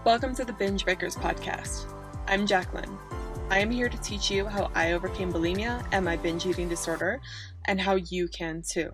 Welcome to the Binge Breakers podcast. I'm Jacqueline. I am here to teach you how I overcame bulimia and my binge eating disorder, and how you can too.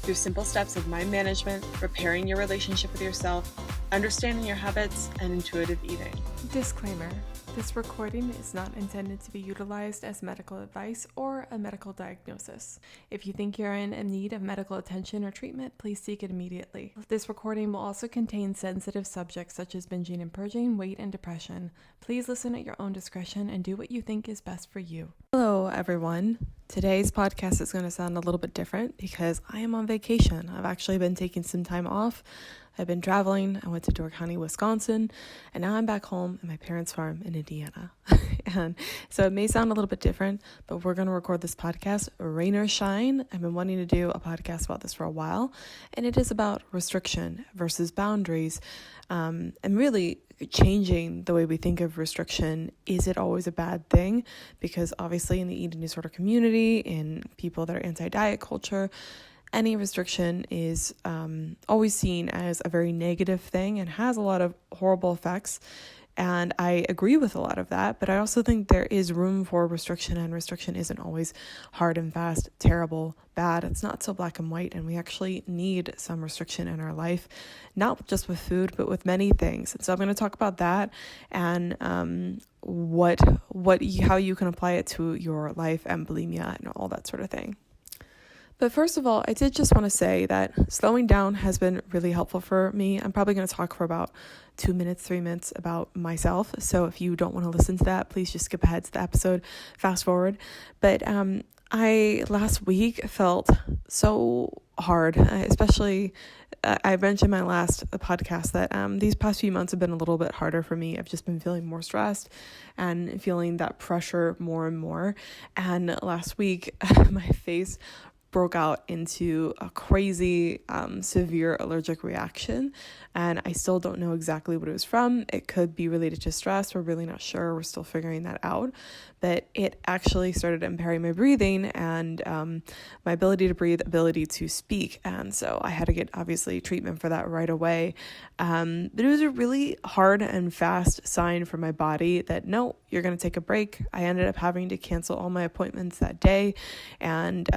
Through simple steps of mind management, repairing your relationship with yourself, understanding your habits, and intuitive eating. Disclaimer. This recording is not intended to be utilized as medical advice or a medical diagnosis. If you think you're in need of medical attention or treatment, please seek it immediately. This recording will also contain sensitive subjects such as binging and purging, weight, and depression. Please listen at your own discretion and do what you think is best for you. Hello, everyone. Today's podcast is going to sound a little bit different because I am on vacation. I've actually been taking some time off. I've been traveling. I went to Door County, Wisconsin, and now I'm back home at my parents' farm in Indiana. And so it may sound a little bit different, but we're going to record this podcast, rain or shine. I've been wanting to do a podcast about this for a while, and it is about restriction versus boundaries, and really changing the way we think of restriction. Is it always a bad thing? Because obviously in the eating disorder community, in people that are anti-diet culture, any restriction is always seen as a very negative thing and has a lot of horrible effects. And I agree with a lot of that, but I also think there is room for restriction, and restriction isn't always hard and fast, terrible, bad. It's not so black and white, and we actually need some restriction in our life, not just with food, but with many things. And so I'm going to talk about that and how you can apply it to your life and bulimia and all that sort of thing. But first of all, I did just want to say that slowing down has been really helpful for me. I'm probably going to talk for about 2 minutes, 3 minutes about myself. So if you don't want to listen to that, please just skip ahead to the episode, fast forward. But I last week felt so hard, especially I mentioned in my last podcast that these past few months have been a little bit harder for me. I've just been feeling more stressed and feeling that pressure more and more. And last week, my face broke out into a crazy, severe allergic reaction. And I still don't know exactly what it was from. It could be related to stress. We're really not sure. We're still figuring that out. But it actually started impairing my breathing and my ability to breathe, ability to speak. And so I had to get, obviously, treatment for that right away. But it was a really hard and fast sign for my body that, no, you're going to take a break. I ended up having to cancel all my appointments that day. And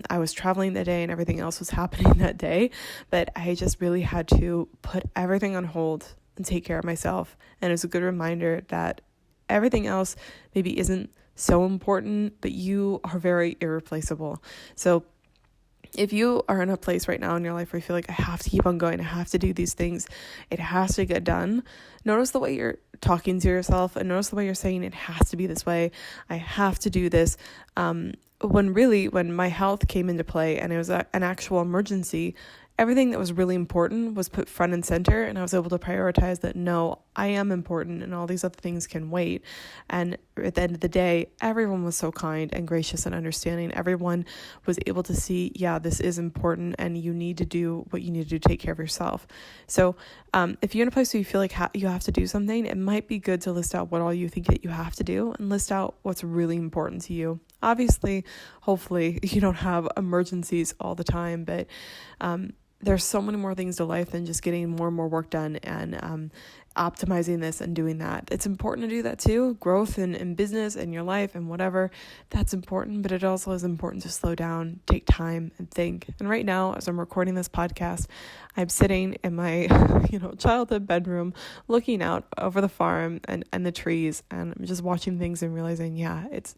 I was traveling that day and everything else was happening that day. But I just really had to put everything on hold and take care of myself. And it was a good reminder that everything else maybe isn't so important, but you are very irreplaceable. So if you are in a place right now in your life where you feel like I have to keep on going, I have to do these things, it has to get done, notice the way you're talking to yourself and notice the way you're saying it has to be this way. I have to do this. When my health came into play and it was an actual emergency, everything that was really important was put front and center, and I was able to prioritize that, no, I am important and all these other things can wait. And at the end of the day, everyone was so kind and gracious and understanding. Everyone was able to see, yeah, this is important and you need to do what you need to do to take care of yourself. So if you're in a place where you feel like you have to do something, it might be good to list out what all you think that you have to do and list out what's really important to you. Obviously, hopefully you don't have emergencies all the time, but there's so many more things to life than just getting more and more work done and optimizing this and doing that. It's important to do that too. Growth in business and your life and whatever, that's important, but it also is important to slow down, take time and think. And right now, as I'm recording this podcast, I'm sitting in my childhood bedroom looking out over the farm and the trees, and I'm just watching things and realizing, yeah, it's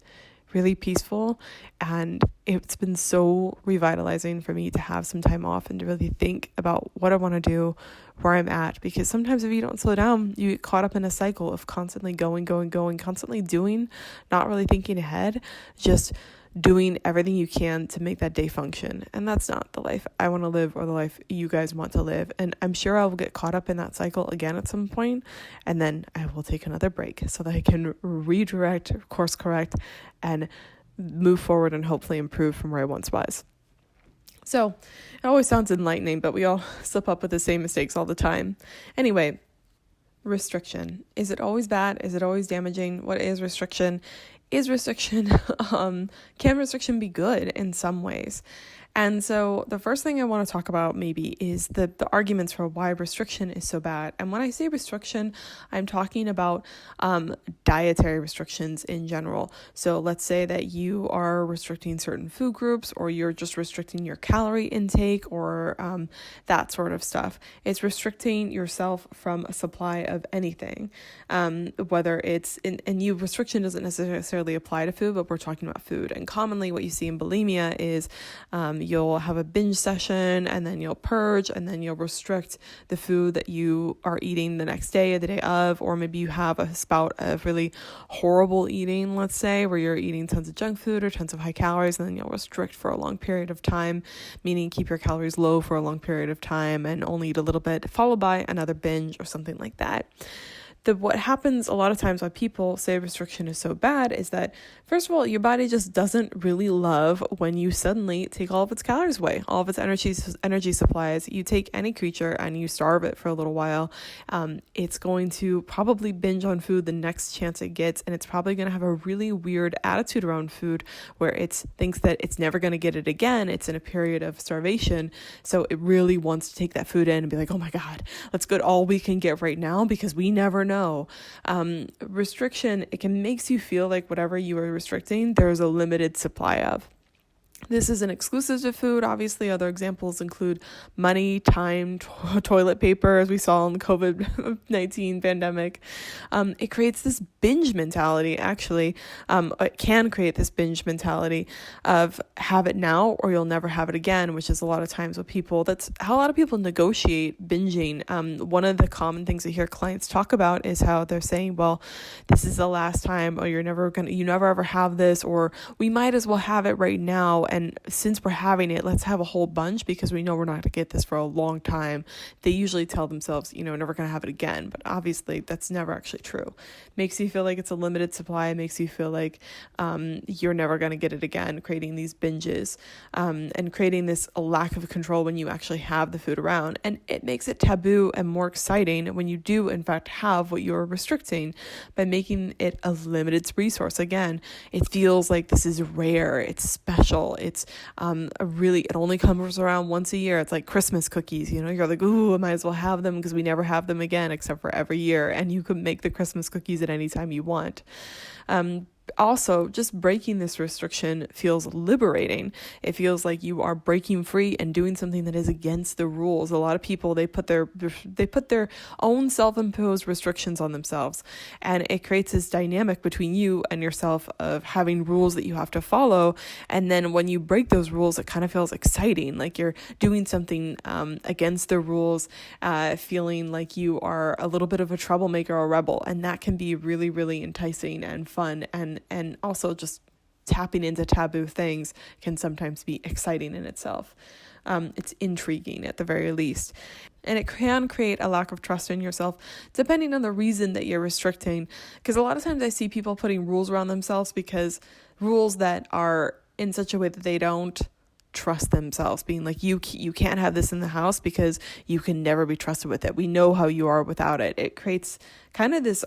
really peaceful, and it's been so revitalizing for me to have some time off and to really think about what I want to do, where I'm at, because sometimes if you don't slow down, you get caught up in a cycle of constantly going, constantly doing, not really thinking ahead, just doing everything you can to make that day function. And that's not the life I want to live or the life you guys want to live. And I'm sure I will get caught up in that cycle again at some point, and then I will take another break so that I can redirect, course correct, and move forward and hopefully improve from where I once was. So it always sounds enlightening, but we all slip up with the same mistakes all the time. Anyway, restriction. Is it always bad? Is it always damaging? What is restriction? Can restriction be good in some ways? And so the first thing I want to talk about maybe is the arguments for why restriction is so bad. And when I say restriction, I'm talking about dietary restrictions in general. So let's say that you are restricting certain food groups, or you're just restricting your calorie intake, or that sort of stuff. It's restricting yourself from a supply of anything, whether it's and you restriction doesn't necessarily apply to food, but we're talking about food. And commonly what you see in bulimia is you'll have a binge session, and then you'll purge, and then you'll restrict the food that you are eating the next day or the day of, or maybe you have a spout of really horrible eating, let's say, where you're eating tons of junk food or tons of high calories, and then you'll restrict for a long period of time, meaning keep your calories low for a long period of time and only eat a little bit, followed by another binge or something like that. What happens a lot of times why people say restriction is so bad is that, first of all, your body just doesn't really love when you suddenly take all of its calories away, all of its energy supplies. You take any creature and you starve it for a little while. It's going to probably binge on food the next chance it gets, and it's probably going to have a really weird attitude around food where it thinks that it's never going to get it again. It's in a period of starvation, so it really wants to take that food in and be like, oh my God, let's get all we can get right now because we never know. Restriction, it makes you feel like whatever you are restricting, there's a limited supply of. This isn't exclusive to food. Obviously, other examples include money, time, toilet paper, as we saw in the COVID-19 pandemic. It creates this binge mentality, actually. It can create this binge mentality of have it now or you'll never have it again, which is a lot of times that's how a lot of people negotiate binging. One of the common things I hear clients talk about is how they're saying, well, this is the last time, or you never ever have this, or we might as well have it right now. And since we're having it, let's have a whole bunch because we know we're not going to get this for a long time. They usually tell themselves, never going to have it again. But obviously that's never actually true. Makes you feel like it's a limited supply. It makes you feel like you're never going to get it again, creating these binges and creating this lack of control when you actually have the food around. And it makes it taboo and more exciting when you do, in fact, have what you're restricting by making it a limited resource. Again, it feels like this is rare. It's special. It's it only comes around once a year. It's like Christmas cookies, you're like, ooh, I might as well have them because we never have them again except for every year. And you can make the Christmas cookies at any time you want. Also, just breaking this restriction feels liberating. It feels like you are breaking free and doing something that is against the rules. A lot of people, they put their own self-imposed restrictions on themselves, and it creates this dynamic between you and yourself of having rules that you have to follow. And then when you break those rules, it kind of feels exciting, like you're doing something against the rules, feeling like you are a little bit of a troublemaker or a rebel, and that can be really, really enticing and fun, and also just tapping into taboo things can sometimes be exciting in itself. It's intriguing at the very least. And it can create a lack of trust in yourself depending on the reason that you're restricting. Because a lot of times I see people putting rules around themselves because rules that are in such a way that they don't trust themselves, being like, you can't have this in the house because you can never be trusted with it. We know how you are without it. It creates kind of this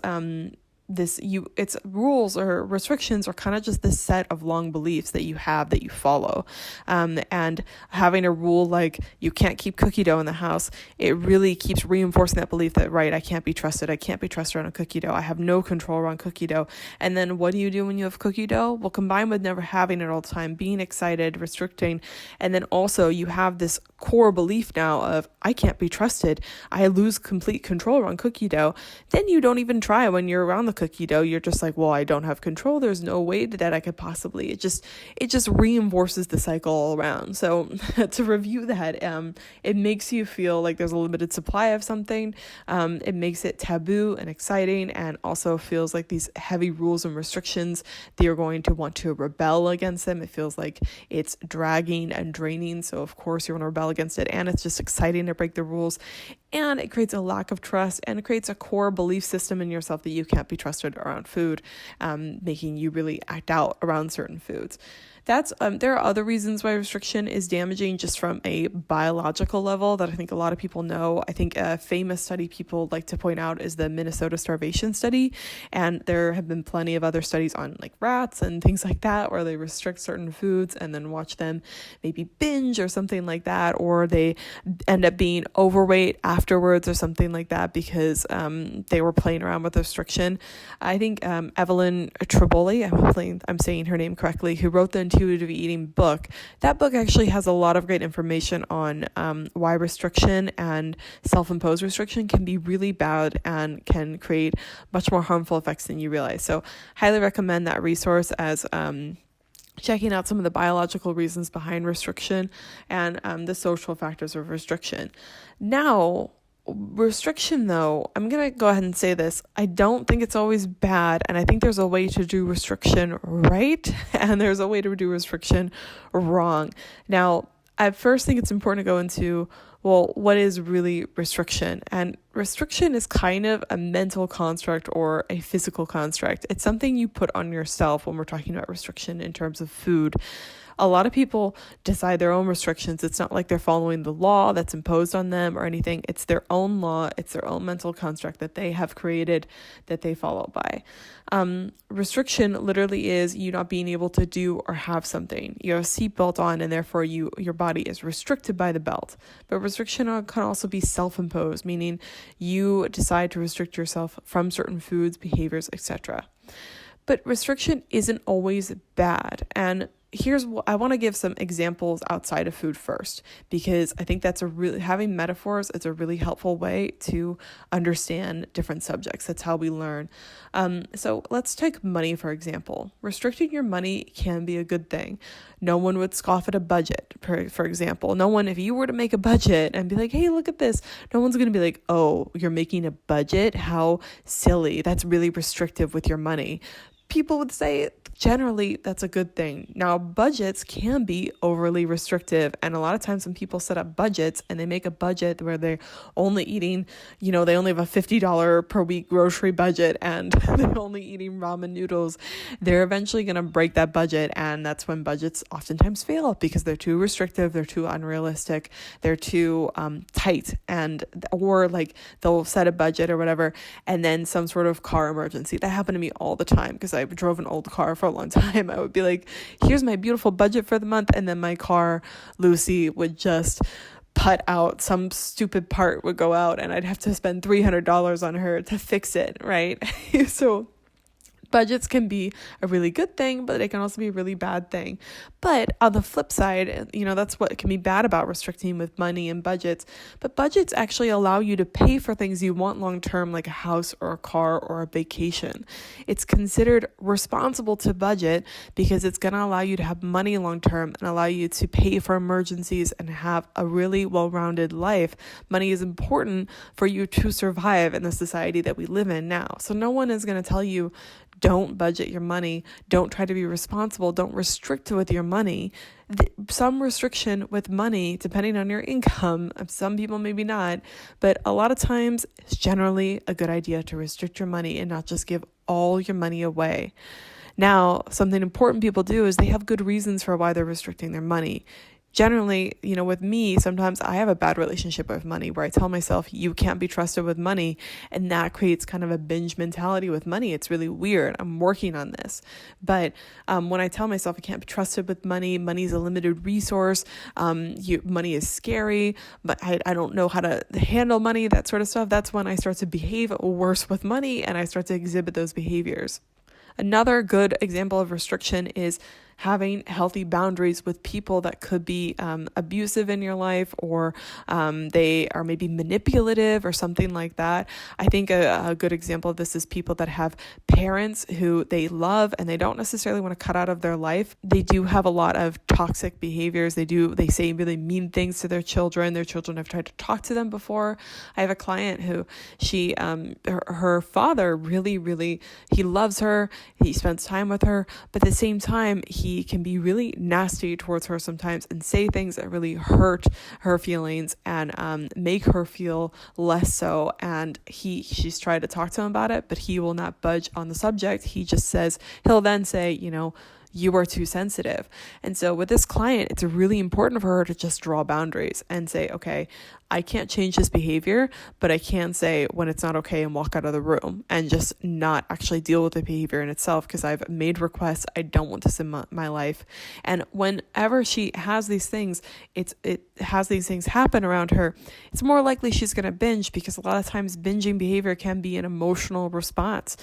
it's rules or restrictions are kind of just this set of long beliefs that you have that you follow. And having a rule like you can't keep cookie dough in the house, it really keeps reinforcing that belief that, right, I can't be trusted around cookie dough. I have no control around cookie dough. And then what do you do when you have cookie dough? Well, combined with never having it all the time, being excited, restricting, and then also you have this core belief now of I can't be trusted. I lose complete control around cookie dough. Then you don't even try when you're around the cookie dough. You're just like, well, I don't have control. There's no way that I could possibly. It just reinforces the cycle all around. So to review that, it makes you feel like there's a limited supply of something. It makes it taboo and exciting, and also feels like these heavy rules and restrictions that you're going to want to rebel against them. It feels like it's dragging and draining. So of course you want to rebel against it, and it's just exciting to break the rules. And it creates a lack of trust, and it creates a core belief system in yourself that you can't be trusted around food, making you really act out around certain foods. That's there are other reasons why restriction is damaging just from a biological level that I think a lot of people know. I think a famous study people like to point out is the Minnesota starvation study, and there have been plenty of other studies on like rats and things like that where they restrict certain foods and then watch them maybe binge or something like that, or they end up being overweight afterwards or something like that because they were playing around with restriction. I think Evelyn Tribole, I'm saying her name correctly, who wrote the intuitive eating book. That book actually has a lot of great information on why restriction and self-imposed restriction can be really bad and can create much more harmful effects than you realize. So highly recommend that resource as checking out some of the biological reasons behind restriction and the social factors of restriction. Now, restriction, though, I'm going to go ahead and say this. I don't think it's always bad, and I think there's a way to do restriction right, and there's a way to do restriction wrong. Now, I first think it's important to go into, well, what is really restriction? And restriction is kind of a mental construct or a physical construct. It's something you put on yourself when we're talking about restriction in terms of food. A lot of people decide their own restrictions. It's not like they're following the law that's imposed on them or anything. It's their own law. It's their own mental construct that they have created that they follow by. Restriction literally is you not being able to do or have something. You have a seatbelt on and therefore your body is restricted by the belt. But restriction can also be self-imposed, meaning you decide to restrict yourself from certain foods, behaviors, etc. But restriction isn't always bad. And here's what I want to give some examples outside of food first, because I think that's having metaphors is a really helpful way to understand different subjects. That's how we learn. So let's take money, for example. Restricting your money can be a good thing. No one would scoff at a budget, for example. No one, if you were to make a budget and be like, hey, look at this, no one's going to be like, oh, you're making a budget? How silly. That's really restrictive with your money. People would say generally that's a good thing. Now, budgets can be overly restrictive. And a lot of times when people set up budgets and they make a budget where they're only eating, they only have a $50 per week grocery budget and they're only eating ramen noodles, they're eventually going to break that budget. And that's when budgets oftentimes fail because they're too restrictive, they're too unrealistic, they're too tight, or like they'll set a budget or whatever, and then some sort of car emergency. That happened to me all the time because I drove an old car for a long time. I would be like, here's my beautiful budget for the month, and then my car, Lucy, would just put out, some stupid part would go out and I'd have to spend $300 on her to fix it, right? So budgets can be a really good thing, but it can also be a really bad thing. But on the flip side, that's what can be bad about restricting with money and budgets. But budgets actually allow you to pay for things you want long term, like a house or a car or a vacation. It's considered responsible to budget because it's going to allow you to have money long term and allow you to pay for emergencies and have a really well-rounded life. Money is important for you to survive in the society that we live in now. So no one is going to tell you, don't budget your money. Don't try to be responsible. Don't restrict with your money. Some restriction with money, depending on your income, some people maybe not, but a lot of times it's generally a good idea to restrict your money and not just give all your money away. Now, something important people do is they have good reasons for why they're restricting their money. Generally, with me, sometimes I have a bad relationship with money where I tell myself you can't be trusted with money, and that creates kind of a binge mentality with money. It's really weird. I'm working on this. But when I tell myself I can't be trusted with money, money is a limited resource, money is scary, but I don't know how to handle money, that sort of stuff, that's when I start to behave worse with money and I start to exhibit those behaviors. Another good example of restriction is having healthy boundaries with people that could be abusive in your life, or they are maybe manipulative or something like that. I think a good example of this is people that have parents who they love and they don't necessarily want to cut out of their life. They do have a lot of toxic behaviors. They say really mean things to their children. Their children have tried to talk to them before. I have a client who her father really, he loves her. He spends time with her, but at the same time, he can be really nasty towards her sometimes and say things that really hurt her feelings and make her feel less so. And she's tried to talk to him about it, but he will not budge on the subject. He'll then say, you are too sensitive. And so with this client, it's really important for her to just draw boundaries and say, okay, I can't change this behavior, but I can say when it's not okay and walk out of the room and just not actually deal with the behavior in itself, because I've made requests. I don't want this in my life. And whenever she has these things, it has these things happen around her, it's more likely she's going to binge, because a lot of times binging behavior can be an emotional response.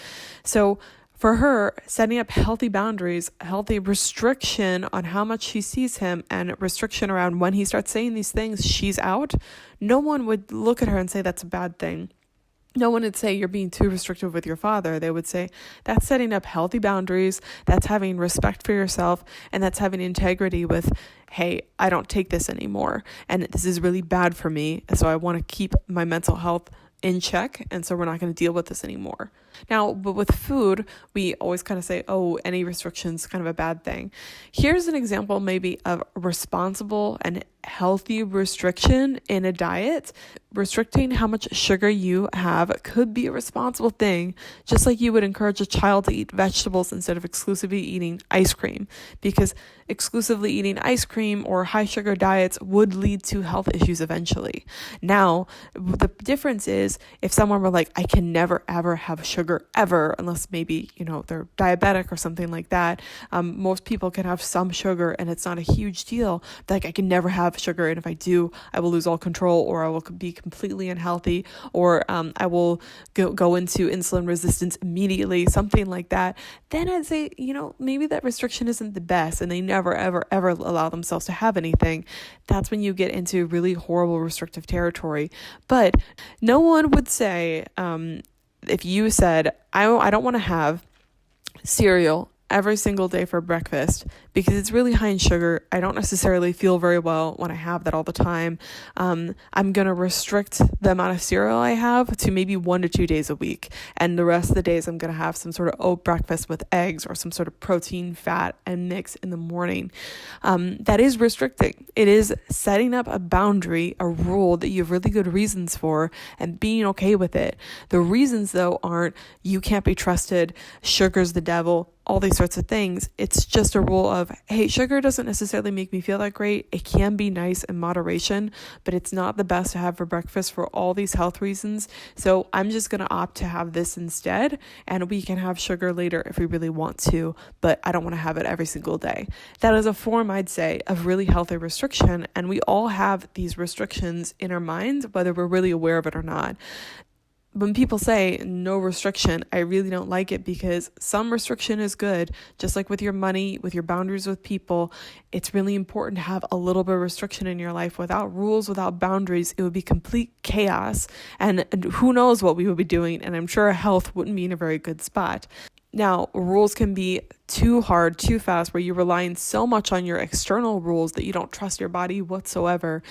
So for her, setting up healthy boundaries, healthy restriction on how much she sees him, and restriction around when he starts saying these things, she's out. No one would look at her and say that's a bad thing. No one would say you're being too restrictive with your father. They would say that's setting up healthy boundaries, that's having respect for yourself, and that's having integrity with, hey, I don't take this anymore, and this is really bad for me, so I want to keep my mental health in check, and so we're not going to deal with this anymore. Now, but with food, we always kind of say, oh, any restriction's kind of a bad thing. Here's an example maybe of responsible and healthy restriction in a diet. Restricting how much sugar you have could be a responsible thing, just like you would encourage a child to eat vegetables instead of exclusively eating ice cream, because exclusively eating ice cream or high sugar diets would lead to health issues eventually. Now, the difference is if someone were like, I can never ever have sugar ever, unless maybe, they're diabetic or something like that. Most people can have some sugar and it's not a huge deal. Like, I can never have sugar, and if I do, I will lose all control, or I will be completely unhealthy, or I will go into insulin resistance immediately, something like that. Then I'd say, maybe that restriction isn't the best, and they never, ever, ever allow themselves to have anything. That's when you get into really horrible restrictive territory. But no one would say, if you said, I don't want to have cereal every single day for breakfast because it's really high in sugar. I don't necessarily feel very well when I have that all the time. I'm going to restrict the amount of cereal I have to maybe 1 to 2 days a week. And the rest of the days I'm going to have some sort of oat breakfast with eggs or some sort of protein, fat, and mix in the morning. That is restricting. It is setting up a boundary, a rule that you have really good reasons for, and being okay with it. The reasons, though, aren't you can't be trusted, sugar's the devil, all these sorts of things. It's just a rule of, hey, sugar doesn't necessarily make me feel that great. It can be nice in moderation, but it's not the best to have for breakfast for all these health reasons. So I'm just going to opt to have this instead, and we can have sugar later if we really want to, but I don't want to have it every single day. That is a form, I'd say, of really healthy restriction, and we all have these restrictions in our minds, whether we're really aware of it or not. When people say no restriction, I really don't like it, because some restriction is good. Just like with your money, with your boundaries with people, it's really important to have a little bit of restriction in your life. Without rules, without boundaries, it would be complete chaos. And who knows what we would be doing. And I'm sure health wouldn't be in a very good spot. Now, rules can be too hard, too fast, where you're relying so much on your external rules that you don't trust your body whatsoever.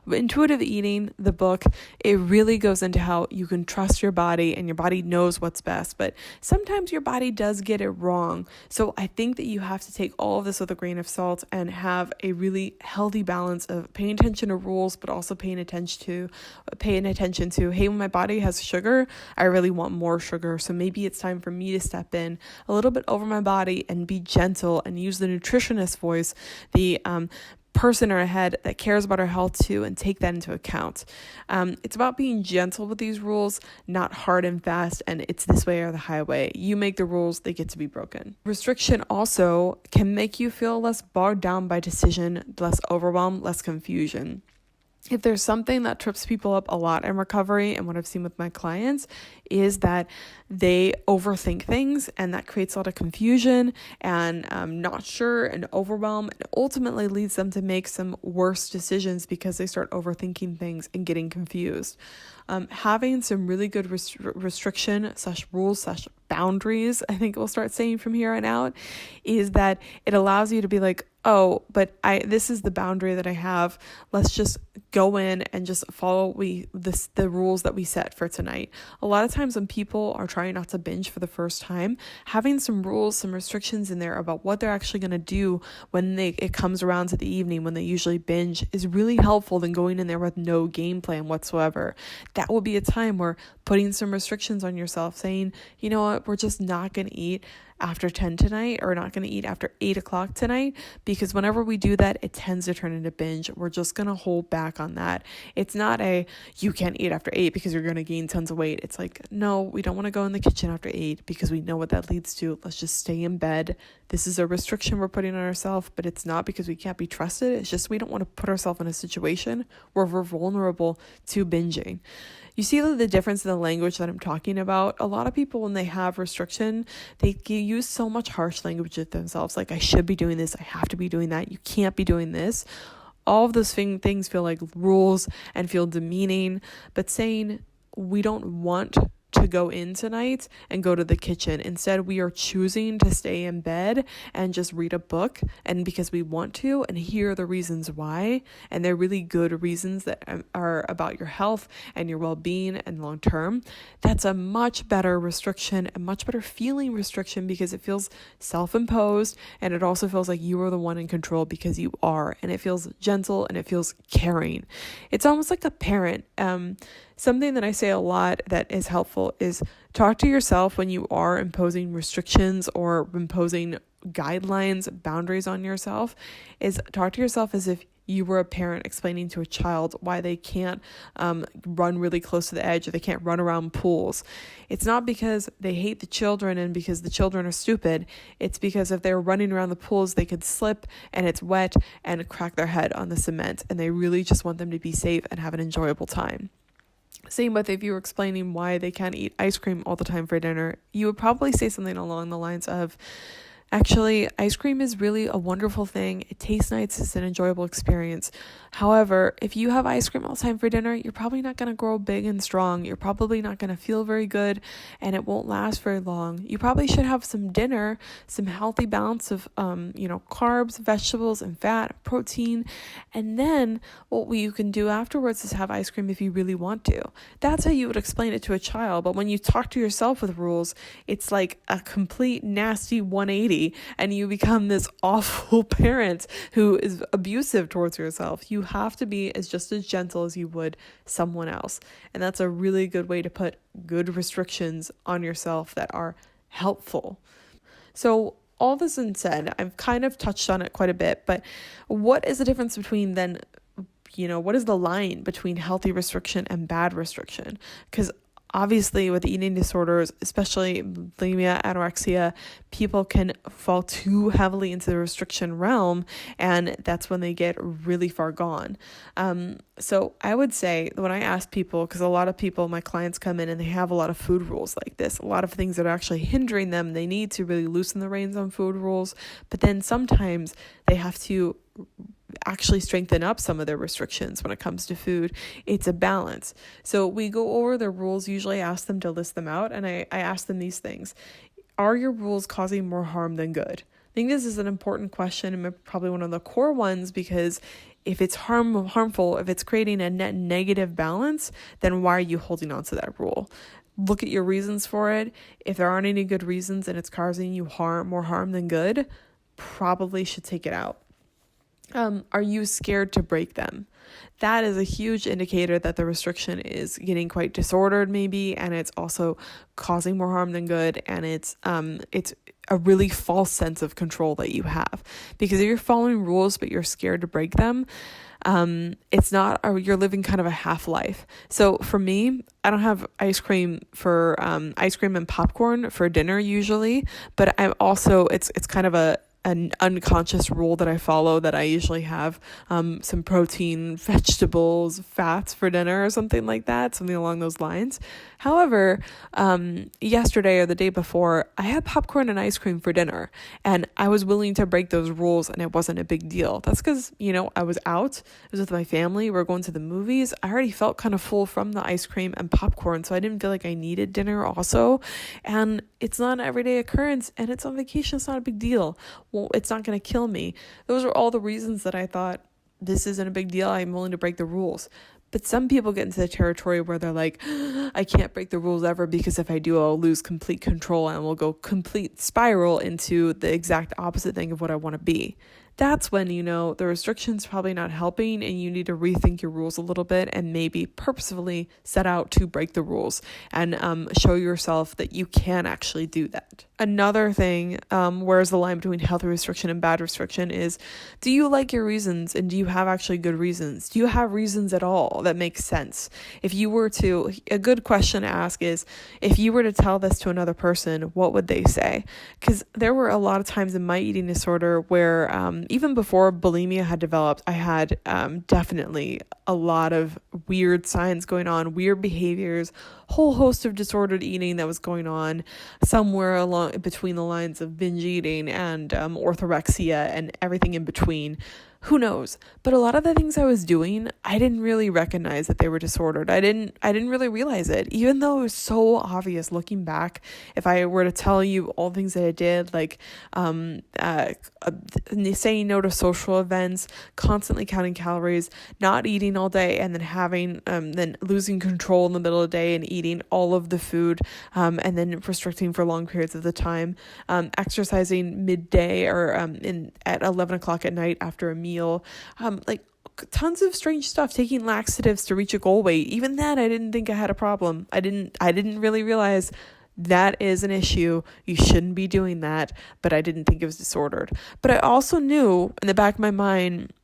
Intuitive Eating, the book, it really goes into how you can trust your body and your body knows what's best, but sometimes your body does get it wrong. So I think that you have to take all of this with a grain of salt and have a really healthy balance of paying attention to rules, but also paying attention to, hey, when my body has sugar, I really want more sugar. So maybe it's time for me to step in a little bit over my body and be gentle and use the nutritionist voice, the person or a head that cares about our health too, and take that into account. It's about being gentle with these rules, not hard and fast, and it's this way or the highway. You make the rules, they get to be broken. Restriction also can make you feel less bogged down by decision, less overwhelmed, less confusion. If there's something that trips people up a lot in recovery, and what I've seen with my clients, is that they overthink things, and that creates a lot of confusion and not sure and overwhelm, and ultimately leads them to make some worse decisions because they start overthinking things and getting confused. Having some really good restriction / rules / boundaries, I think we'll start saying from here on out, is that it allows you to be like, oh, but this is the boundary that I have. Let's just go in and just follow the rules that we set for tonight. A lot of times when people are trying not to binge for the first time, having some rules, some restrictions in there about what they're actually going to do when it comes around to the evening when they usually binge is really helpful than going in there with no game plan whatsoever. That will be a time where putting some restrictions on yourself, saying, you know what, we're just not going to eat after 10 tonight, or not going to eat after 8 o'clock tonight, because whenever we do that, it tends to turn into binge. We're just going to hold back on that. It's not you can't eat after 8 because you're going to gain tons of weight. It's like, no, we don't want to go in the kitchen after 8 because we know what that leads to. Let's just stay in bed. This is a restriction we're putting on ourselves, but it's not because we can't be trusted. It's just we don't want to put ourselves in a situation where we're vulnerable to binging. You see the difference in the language that I'm talking about? A lot of people, when they have restriction, they use so much harsh language with themselves, like, I should be doing this, I have to be doing that, you can't be doing this. All of those things feel like rules and feel demeaning, but saying we don't want to go in tonight and go to the kitchen. Instead, we are choosing to stay in bed and just read a book, and because we want to, and hear the reasons why, and they're really good reasons that are about your health and your well-being and long-term. That's a much better restriction, a much better feeling restriction, because it feels self-imposed, and it also feels like you are the one in control because you are, and it feels gentle and it feels caring. It's almost like a parent. Something that I say a lot that is helpful is talk to yourself when you are imposing restrictions or imposing guidelines, boundaries on yourself, is talk to yourself as if you were a parent explaining to a child why they can't run really close to the edge, or they can't run around pools. It's not because they hate the children and because the children are stupid. It's because if they're running around the pools, they could slip and it's wet and crack their head on the cement, and they really just want them to be safe and have an enjoyable time. Same with if you were explaining why they can't eat ice cream all the time for dinner, you would probably say something along the lines of, actually, ice cream is really a wonderful thing. It tastes nice. It's an enjoyable experience. However, if you have ice cream all the time for dinner, you're probably not going to grow big and strong. You're probably not going to feel very good, and it won't last very long. You probably should have some dinner, some healthy balance of, carbs, vegetables, and fat, protein. And then what you can do afterwards is have ice cream if you really want to. That's how you would explain it to a child. But when you talk to yourself with rules, it's like a complete nasty 180, and you become this awful parent who is abusive towards yourself. You have to be just as gentle as you would someone else. And that's a really good way to put good restrictions on yourself that are helpful. So all this being said, I've kind of touched on it quite a bit, but what is the difference between then, what is the line between healthy restriction and bad restriction? Because obviously with eating disorders, especially bulimia, anorexia, people can fall too heavily into the restriction realm, and that's when they get really far gone. So I would say when I ask people, because a lot of people, my clients come in and they have a lot of food rules like this, a lot of things that are actually hindering them. They need to really loosen the reins on food rules, but then sometimes they have to actually strengthen up some of their restrictions when it comes to food. It's a balance. So we go over the rules, usually ask them to list them out, and I ask them these things. Are your rules causing more harm than good? I think this is an important question, and probably one of the core ones, because if it's harmful, if it's creating a net negative balance, then why are you holding on to that rule? Look at your reasons for it. If there aren't any good reasons and it's causing you more harm than good, probably should take it out. Are you scared to break them? That is a huge indicator that the restriction is getting quite disordered maybe, and it's also causing more harm than good, and it's a really false sense of control that you have. Because if you're following rules but you're scared to break them, it's not, or you're living kind of a half life. So for me, I don't have ice cream and popcorn for dinner usually, but I'm also, it's kind of an unconscious rule that I follow, that I usually have some protein, vegetables, fats for dinner or something like that, something along those lines. However, yesterday or the day before, I had popcorn and ice cream for dinner, and I was willing to break those rules, and it wasn't a big deal. That's because, I was out, I was with my family, we were going to the movies. I already felt kind of full from the ice cream and popcorn, so I didn't feel like I needed dinner also. And it's not an everyday occurrence, and it's on vacation, it's not a big deal. Well, it's not going to kill me. Those are all the reasons that I thought this isn't a big deal. I'm willing to break the rules. But some people get into the territory where they're like, I can't break the rules ever because if I do, I'll lose complete control and we'll go complete spiral into the exact opposite thing of what I want to be. That's when, the restriction's probably not helping and you need to rethink your rules a little bit and maybe purposefully set out to break the rules and show yourself that you can actually do that. Another thing, where's the line between healthy restriction and bad restriction is, do you like your reasons and do you have actually good reasons? Do you have reasons at all that make sense? A good question to ask is, if you were to tell this to another person, what would they say? Because there were a lot of times in my eating disorder where even before bulimia had developed, I had definitely a lot of weird signs going on, weird behaviors, whole host of disordered eating that was going on somewhere along between the lines of binge eating and orthorexia and everything in between. Who knows? But a lot of the things I was doing, I didn't really recognize that they were disordered. I didn't really realize it, even though it was so obvious looking back. If I were to tell you all the things that I did, like saying no to social events, constantly counting calories, not eating all day, and then losing control in the middle of the day and eating all of the food, and then restricting for long periods of the time, exercising midday or at 11 o'clock at night after a meal, tons of strange stuff, taking laxatives to reach a goal weight. Even that, I didn't think I had a problem. I didn't really realize that is an issue. You shouldn't be doing that, but I didn't think it was disordered. But I also knew in the back of my mind,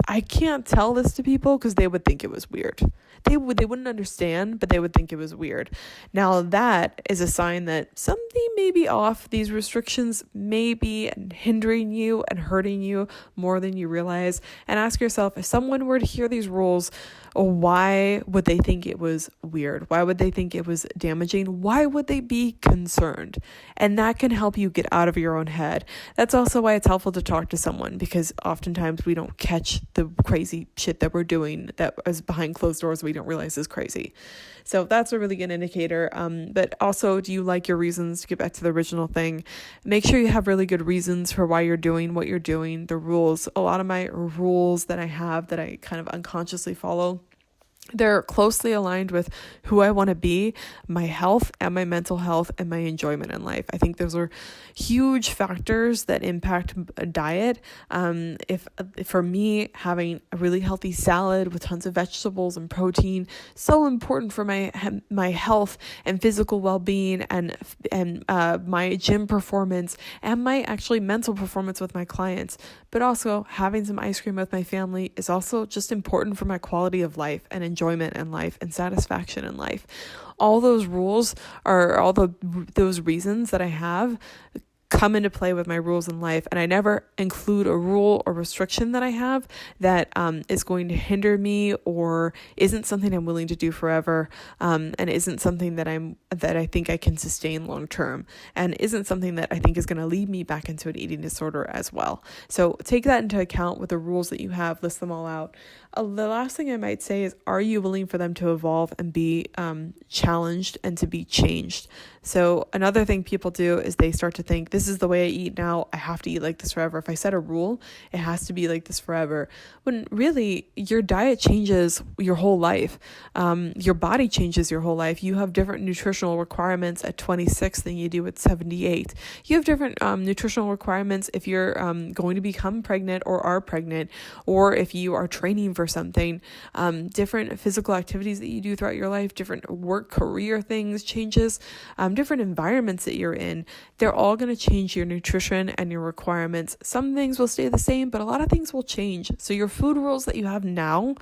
I can't tell this to people because they would think it was weird. They wouldn't understand, but they would think it was weird. Now that is a sign that something may be off. These restrictions may be hindering you and hurting you more than you realize. And ask yourself, if someone were to hear these rules, why would they think it was weird? Why would they think it was damaging? Why would they be concerned? And that can help you get out of your own head. That's also why it's helpful to talk to someone, because oftentimes we don't catch the crazy shit that we're doing that is behind closed doors we don't realize is crazy. So that's a really good indicator. But also, do you like your reasons? To get back to the original thing, make sure you have really good reasons for why you're doing what you're doing. The rules, a lot of my rules that I have that I kind of unconsciously follow, they're closely aligned with who I want to be, my health and my mental health and my enjoyment in life. I think those are huge factors that impact a diet. If for me, having a really healthy salad with tons of vegetables and protein, so important for my health and physical well-being and my gym performance and my actually mental performance with my clients. But also having some ice cream with my family is also just important for my quality of life and enjoyment in life and satisfaction in life. All those rules are those reasons that I have come into play with my rules in life, and I never include a rule or restriction that I have that is going to hinder me or isn't something I'm willing to do forever, and isn't something that I think I can sustain long term, and isn't something that I think is going to lead me back into an eating disorder as well. So take that into account with the rules that you have, list them all out. The last thing I might say is, are you willing for them to evolve and be challenged and to be changed? So another thing people do is they start to think, this is the way I eat now, I have to eat like this forever. If I set a rule, it has to be like this forever. When really your diet changes your whole life. Your body changes your whole life. You have different nutritional requirements at 26 than you do at 78. You have different nutritional requirements if you're going to become pregnant or are pregnant, or if you are training for something, different physical activities that you do throughout your life, different work, career things, changes, different environments that you're in. They're all going to change your nutrition and your requirements. Some things will stay the same, but a lot of things will change. So your food rules that you have now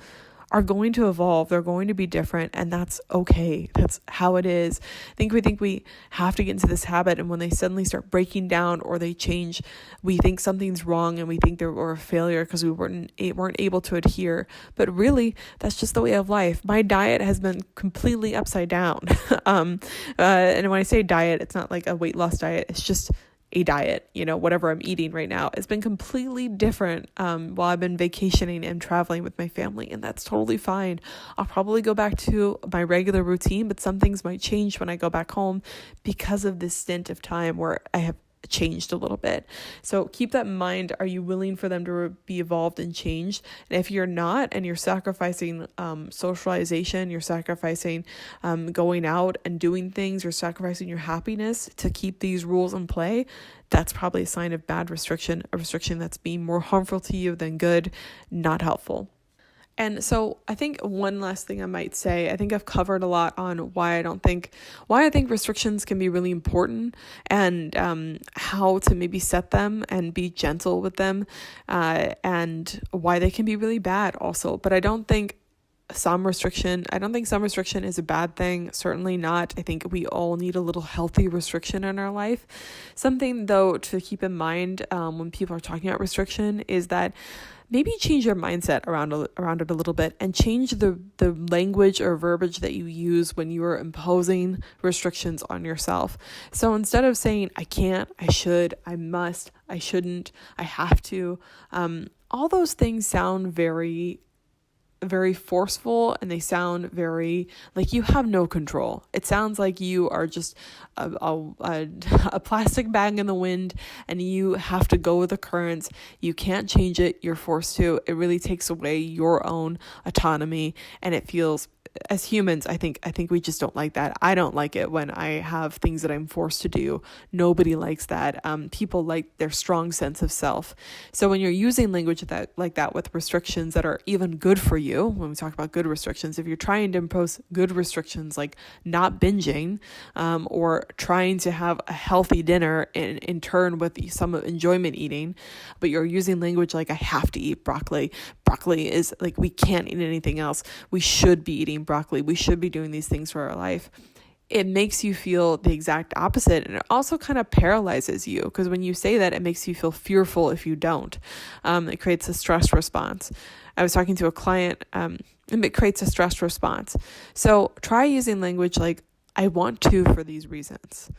are going to evolve. They're going to be different, and that's okay. That's how it is. We think we have to get into this habit, and when they suddenly start breaking down or they change, we think something's wrong and we think we're a failure because we weren't able to adhere. But really, that's just the way of life. My diet has been completely upside down. And when I say diet, it's not like a weight loss diet. It's just a diet, whatever I'm eating right now. It's been completely different while I've been vacationing and traveling with my family, and that's totally fine. I'll probably go back to my regular routine, but some things might change when I go back home because of this stint of time where I have changed a little bit. So keep that in mind. Are you willing for them to be evolved and changed? And if you're not, and you're sacrificing socialization, you're sacrificing going out and doing things, you're sacrificing your happiness to keep these rules in play, that's probably a sign of bad restriction, a restriction that's being more harmful to you than good, not helpful. And so I think one last thing I might say, I think I've covered a lot on why I think restrictions can be really important, and how to maybe set them and be gentle with them, and why they can be really bad also. But I don't think some restriction is a bad thing. Certainly not. I think we all need a little healthy restriction in our life. Something though to keep in mind when people are talking about restriction is that maybe change your mindset around it a little bit, and change the language or verbiage that you use when you are imposing restrictions on yourself. So instead of saying, I can't, I should, I must, I shouldn't, I have to, all those things sound very forceful, and they sound very like you have no control. It sounds like you are just a plastic bag in the wind, and you have to go with the currents. You can't change it. You're forced to. It really takes away your own autonomy, and it feels, as humans, I think we just don't like that. I don't like it when I have things that I'm forced to do. Nobody likes that. People like their strong sense of self. So when you're using language like that with restrictions that are even good for you, when we talk about good restrictions, if you're trying to impose good restrictions like not binging, or trying to have a healthy dinner in turn with some enjoyment eating, but you're using language like I have to eat broccoli. Broccoli is like, we can't eat anything else. We should be eating broccoli. We should be doing these things for our life. It makes you feel the exact opposite. And it also kind of paralyzes you, because when you say that, it makes you feel fearful if you don't. It creates a stress response. I was talking to a client, and it creates a stress response. So try using language like, I want to for these reasons.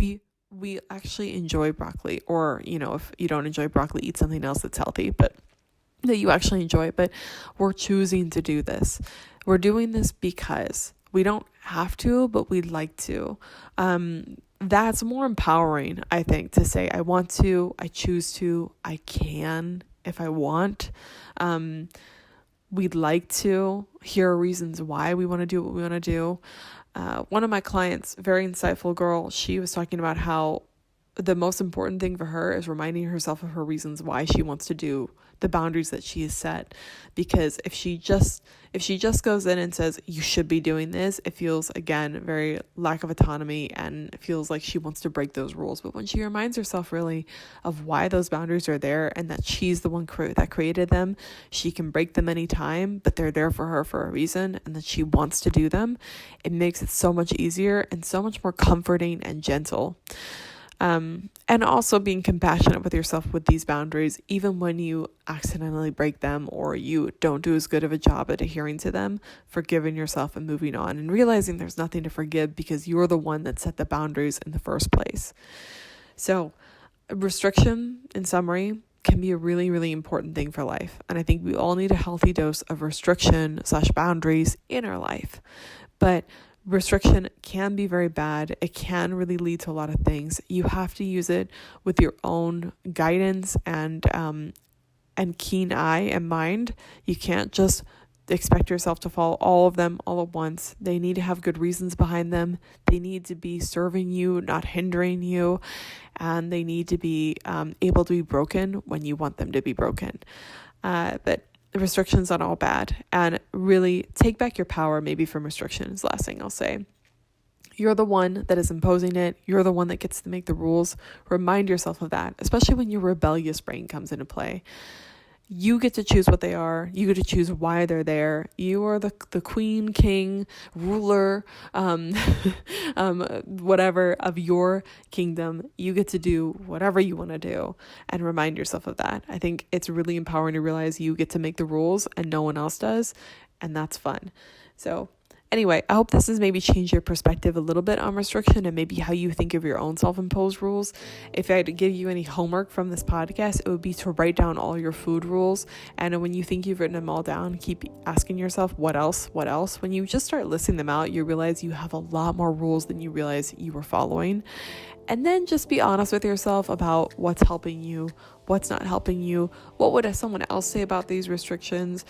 We actually enjoy broccoli, or, if you don't enjoy broccoli, eat something else that's healthy, but that you actually enjoy. But we're choosing to do this. We're doing this because we don't have to, but we'd like to. That's more empowering, I think, to say, I want to, I choose to, I can if I want. We'd like to. Here are reasons why we want to do what we want to do. One of my clients, very insightful girl, she was talking about how the most important thing for her is reminding herself of her reasons why she wants to do the boundaries that she has set. Because if she just goes in and says, you should be doing this, it feels, again, very lack of autonomy, and it feels like she wants to break those rules. But when she reminds herself really of why those boundaries are there, and that she's the one that created them, she can break them anytime, but they're there for her for a reason, and that she wants to do them, it makes it so much easier and so much more comforting and gentle. And also being compassionate with yourself with these boundaries, even when you accidentally break them or you don't do as good of a job at adhering to them, forgiving yourself and moving on, and realizing there's nothing to forgive because you're the one that set the boundaries in the first place. So restriction, in summary, can be a really, really important thing for life. And I think we all need a healthy dose of restriction/boundaries in our life. But restriction can be very bad. It can really lead to a lot of things. You have to use it with your own guidance and keen eye and mind. You can't just expect yourself to follow all of them all at once. They need to have good reasons behind them. They need to be serving you, not hindering you. And they need to be able to be broken when you want them to be broken. But restrictions aren't all bad, and really take back your power maybe from restrictions. Last thing I'll say, you're the one that is imposing it. You're the one that gets to make the rules. Remind yourself of that, especially when your rebellious brain comes into play. You get to choose what they are. You get to choose why they're there. You are the queen, king, ruler, whatever of your kingdom. You get to do whatever you want to do, and remind yourself of that. I think it's really empowering to realize you get to make the rules and no one else does, and that's fun. So anyway, I hope this has maybe changed your perspective a little bit on restriction and maybe how you think of your own self-imposed rules. If I had to give you any homework from this podcast, it would be to write down all your food rules. And when you think you've written them all down, keep asking yourself, what else? What else? When you just start listing them out, you realize you have a lot more rules than you realize you were following. And then just be honest with yourself about what's helping you, what's not helping you. What would someone else say about these restrictions?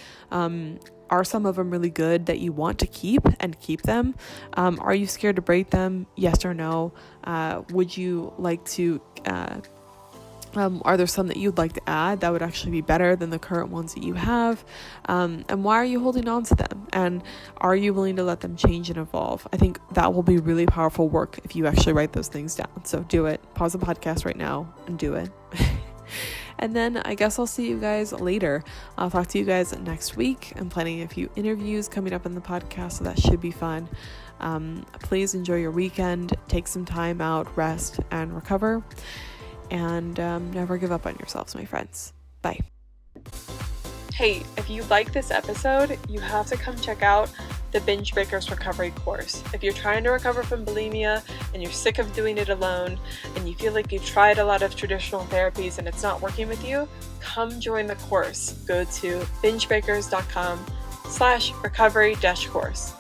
Are some of them really good that you want to keep and keep them? Are you scared to break them? Yes or no? Would you like to, are there some that you'd like to add that would actually be better than the current ones that you have? And why are you holding on to them? And are you willing to let them change and evolve? I think that will be really powerful work if you actually write those things down. So do it. Pause the podcast right now and do it. And then I guess I'll see you guys later. I'll talk to you guys next week. I'm planning a few interviews coming up in the podcast, so that should be fun. Please enjoy your weekend. Take some time out, rest, and recover. And never give up on yourselves, my friends. Bye. Hey, if you like this episode, you have to come check out the Binge Breakers Recovery course. If you're trying to recover from bulimia and you're sick of doing it alone and you feel like you've tried a lot of traditional therapies and it's not working with you, come join the course. Go to bingebreakers.com/recovery-course.